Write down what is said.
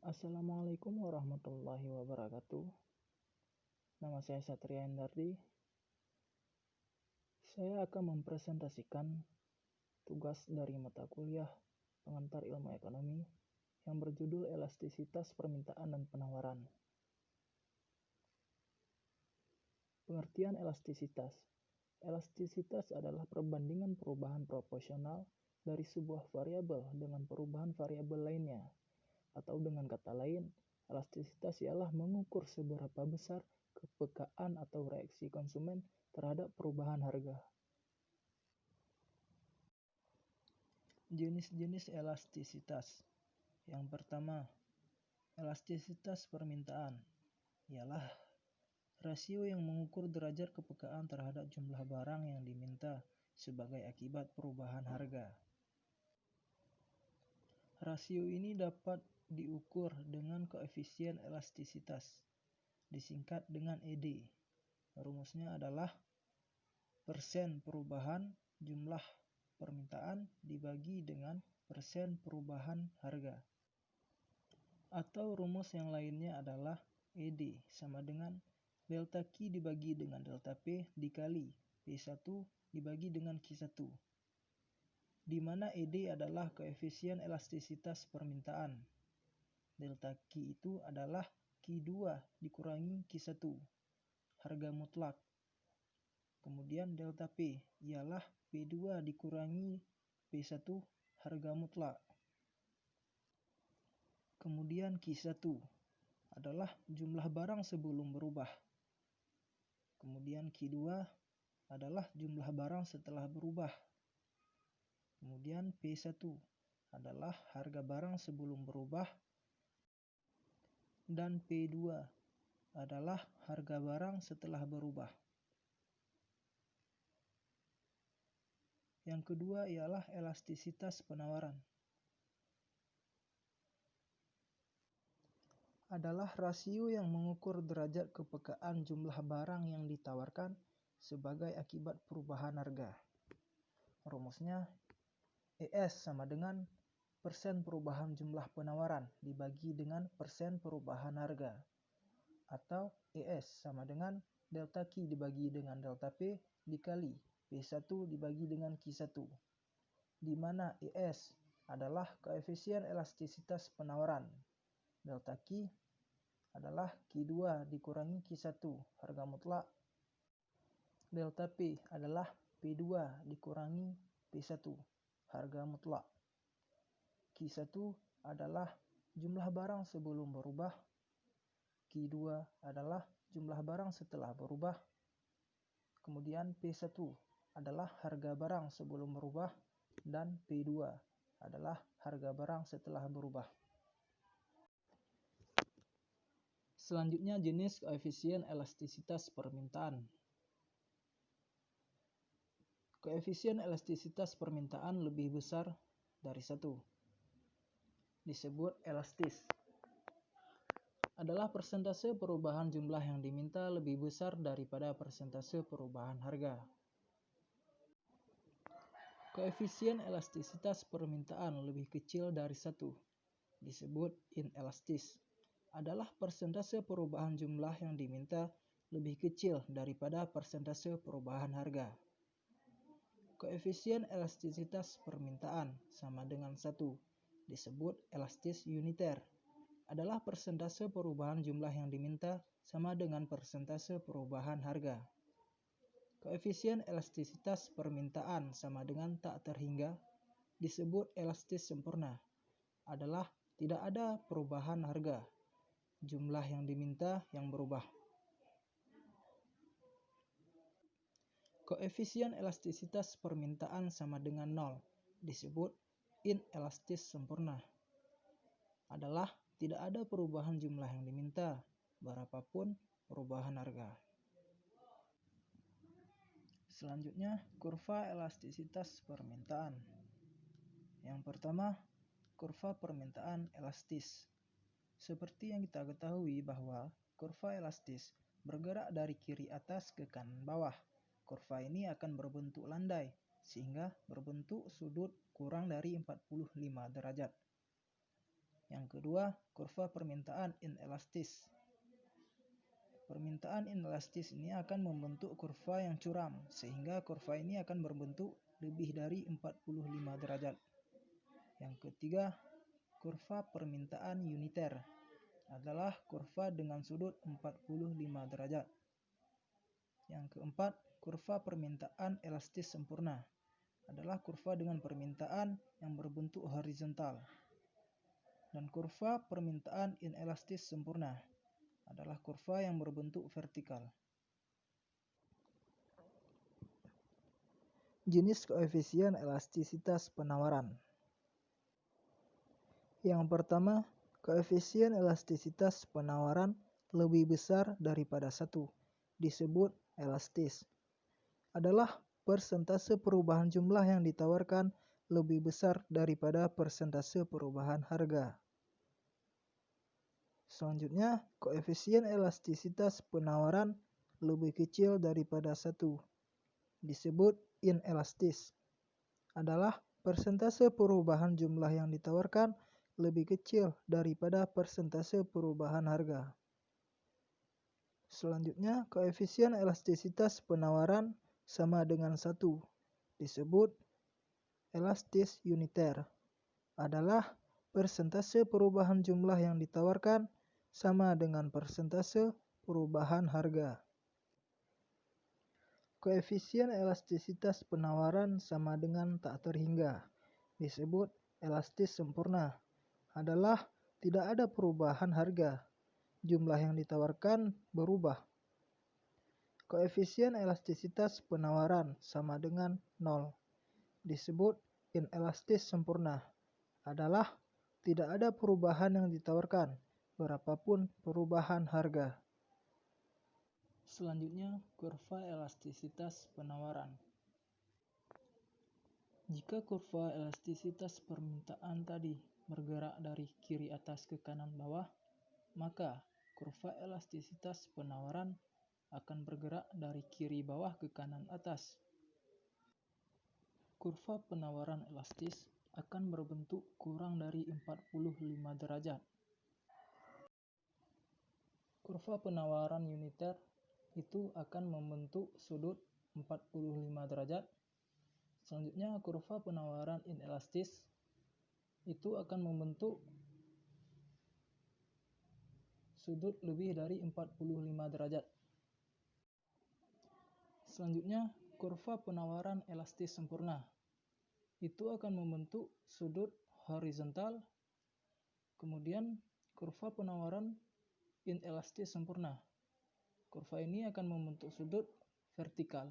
Assalamualaikum warahmatullahi wabarakatuh. Nama saya Satria Hendardi. Saya akan mempresentasikan tugas dari mata kuliah pengantar ilmu ekonomi yang berjudul Elastisitas Permintaan dan Penawaran. Pengertian elastisitas. Elastisitas adalah perbandingan perubahan proporsional dari sebuah variabel dengan perubahan variabel lainnya. Atau dengan kata lain, elastisitas ialah mengukur seberapa besar kepekaan atau reaksi konsumen terhadap perubahan harga. Jenis-jenis elastisitas. Yang pertama, elastisitas permintaan ialah rasio yang mengukur derajat kepekaan terhadap jumlah barang yang diminta sebagai akibat perubahan harga. Rasio ini dapat diukur dengan koefisien elastisitas, disingkat dengan ED. Rumusnya adalah persen perubahan jumlah permintaan dibagi dengan persen perubahan harga. Atau rumus yang lainnya adalah ED sama dengan delta Q dibagi dengan delta P dikali P1 dibagi dengan Q1. Di mana ED adalah koefisien elastisitas permintaan. Delta Q itu adalah Q2 dikurangi Q1, harga mutlak. Kemudian delta P ialah P2 dikurangi P1, harga mutlak. Kemudian Q1 adalah jumlah barang sebelum berubah. Kemudian Q2 adalah jumlah barang setelah berubah. Kemudian P1 adalah harga barang sebelum berubah. Dan P2 adalah harga barang setelah berubah. Yang kedua ialah elastisitas penawaran. Adalah rasio yang mengukur derajat kepekaan jumlah barang yang ditawarkan sebagai akibat perubahan harga. Rumusnya ES sama dengan persen perubahan jumlah penawaran dibagi dengan persen perubahan harga. Atau ES sama dengan delta Q dibagi dengan delta P dikali P1 dibagi dengan Q1. Di mana ES adalah koefisien elastisitas penawaran. Delta Q adalah Q2 dikurangi Q1, harga mutlak. Delta P adalah P2 dikurangi P1, harga mutlak. Q1 adalah jumlah barang sebelum berubah. Q2 adalah jumlah barang setelah berubah. Kemudian P1 adalah harga barang sebelum berubah. Dan P2 adalah harga barang setelah berubah. Selanjutnya jenis koefisien elastisitas permintaan. Koefisien elastisitas permintaan lebih besar dari 1. Disebut elastis. Adalah persentase perubahan jumlah yang diminta lebih besar daripada persentase perubahan harga. Koefisien elastisitas permintaan lebih kecil dari 1. Disebut inelastis. Adalah persentase perubahan jumlah yang diminta lebih kecil daripada persentase perubahan harga. Koefisien elastisitas permintaan sama dengan 1, disebut elastis uniter. Adalah persentase perubahan jumlah yang diminta sama dengan persentase perubahan harga. Koefisien elastisitas permintaan sama dengan tak terhingga, disebut elastis sempurna. Adalah tidak ada perubahan harga. Jumlah yang diminta yang berubah. Koefisien elastisitas permintaan sama dengan 0, disebut inelastis sempurna. Adalah tidak ada perubahan jumlah yang diminta, berapapun perubahan harga. Selanjutnya, kurva elastisitas permintaan. Yang pertama, kurva permintaan elastis. Seperti yang kita ketahui bahwa kurva elastis bergerak dari kiri atas ke kanan bawah. Kurva ini akan berbentuk landai, sehingga berbentuk sudut kurang dari 45 derajat. Yang kedua, kurva permintaan inelastis. Permintaan inelastis ini akan membentuk kurva yang curam, sehingga kurva ini akan berbentuk lebih dari 45 derajat. Yang ketiga, kurva permintaan uniter adalah kurva dengan sudut 45 derajat. Yang keempat, kurva permintaan elastis sempurna adalah kurva dengan permintaan yang berbentuk horizontal. Dan kurva permintaan inelastis sempurna adalah kurva yang berbentuk vertikal. Jenis koefisien elastisitas penawaran. Yang pertama, koefisien elastisitas penawaran lebih besar daripada 1, disebut elastis. Adalah persentase perubahan jumlah yang ditawarkan lebih besar daripada persentase perubahan harga. Selanjutnya, koefisien elastisitas penawaran lebih kecil daripada 1, disebut inelastis. Adalah persentase perubahan jumlah yang ditawarkan lebih kecil daripada persentase perubahan harga. Selanjutnya, koefisien elastisitas penawaran sama dengan 1, disebut elastis uniter. Adalah persentase perubahan jumlah yang ditawarkan sama dengan persentase perubahan harga. Koefisien elastisitas penawaran sama dengan tak terhingga, disebut elastis sempurna. Adalah tidak ada perubahan harga, jumlah yang ditawarkan berubah. Koefisien elastisitas penawaran sama dengan 0, disebut inelastis sempurna. Adalah tidak ada perubahan yang ditawarkan, berapapun perubahan harga. Selanjutnya, kurva elastisitas penawaran. Jika kurva elastisitas permintaan tadi bergerak dari kiri atas ke kanan bawah, maka kurva elastisitas penawaran akan bergerak dari kiri bawah ke kanan atas. Kurva penawaran elastis akan berbentuk kurang dari 45 derajat. Kurva penawaran uniter itu akan membentuk sudut 45 derajat. Selanjutnya, kurva penawaran inelastis itu akan membentuk sudut lebih dari 45 derajat. Selanjutnya, kurva penawaran elastis sempurna itu akan membentuk sudut horizontal. Kemudian, kurva penawaran inelastis sempurna. Kurva ini akan membentuk sudut vertikal.